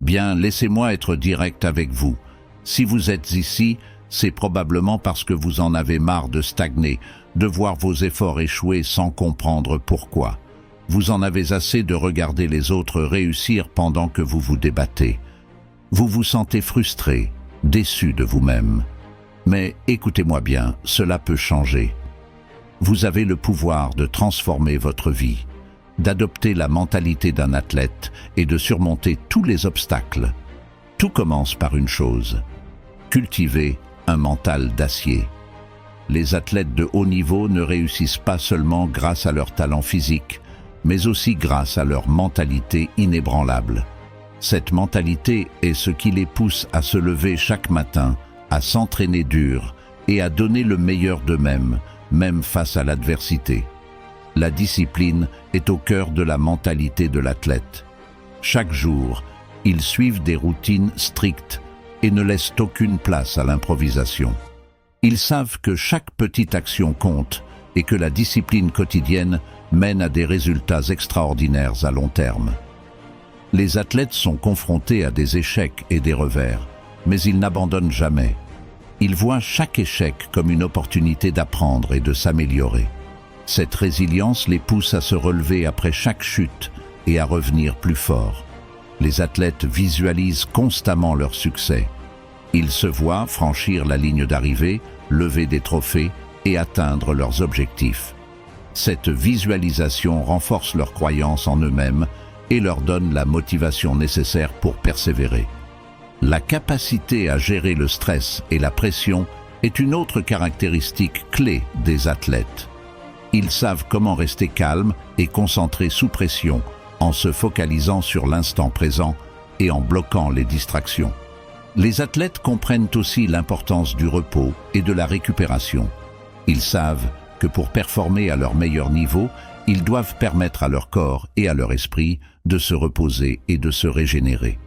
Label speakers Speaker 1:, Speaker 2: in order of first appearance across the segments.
Speaker 1: Bien, laissez-moi être direct avec vous. Si vous êtes ici, c'est probablement parce que vous en avez marre de stagner, de voir vos efforts échouer sans comprendre pourquoi. Vous en avez assez de regarder les autres réussir pendant que vous vous débattez. Vous vous sentez frustré, déçu de vous-même. Mais écoutez-moi bien, cela peut changer. Vous avez le pouvoir de transformer votre vie, d'adopter la mentalité d'un athlète et de surmonter tous les obstacles. Tout commence par une chose: cultiver un mental d'acier. Les athlètes de haut niveau ne réussissent pas seulement grâce à leur talent physique, mais aussi grâce à leur mentalité inébranlable. Cette mentalité est ce qui les pousse à se lever chaque matin, à s'entraîner dur et à donner le meilleur d'eux-mêmes, même face à l'adversité. La discipline est au cœur de la mentalité de l'athlète. Chaque jour, ils suivent des routines strictes et ne laissent aucune place à l'improvisation. Ils savent que chaque petite action compte et que la discipline quotidienne mène à des résultats extraordinaires à long terme. Les athlètes sont confrontés à des échecs et des revers, mais ils n'abandonnent jamais. Ils voient chaque échec comme une opportunité d'apprendre et de s'améliorer. Cette résilience les pousse à se relever après chaque chute et à revenir plus forts. Les athlètes visualisent constamment leur succès. Ils se voient franchir la ligne d'arrivée, lever des trophées et atteindre leurs objectifs. Cette visualisation renforce leur croyance en eux-mêmes et leur donne la motivation nécessaire pour persévérer. La capacité à gérer le stress et la pression est une autre caractéristique clé des athlètes. Ils savent comment rester calmes et concentrés sous pression, en se focalisant sur l'instant présent et en bloquant les distractions. Les athlètes comprennent aussi l'importance du repos et de la récupération. Ils savent que pour performer à leur meilleur niveau, ils doivent permettre à leur corps et à leur esprit de se reposer et de se régénérer.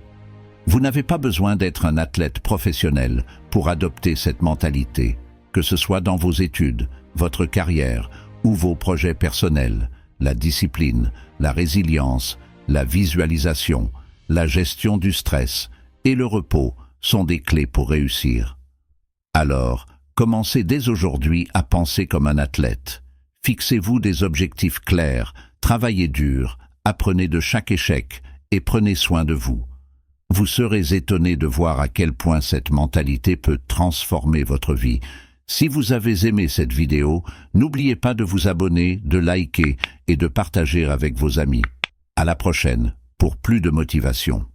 Speaker 1: Vous n'avez pas besoin d'être un athlète professionnel pour adopter cette mentalité, que ce soit dans vos études, votre carrière ou vos projets personnels. La discipline, la résilience, la visualisation, la gestion du stress et le repos sont des clés pour réussir. Alors, commencez dès aujourd'hui à penser comme un athlète. Fixez-vous des objectifs clairs, travaillez dur, apprenez de chaque échec et prenez soin de vous. Vous serez étonné de voir à quel point cette mentalité peut transformer votre vie. Si vous avez aimé cette vidéo, n'oubliez pas de vous abonner, de liker et de partager avec vos amis. À la prochaine pour plus de motivation.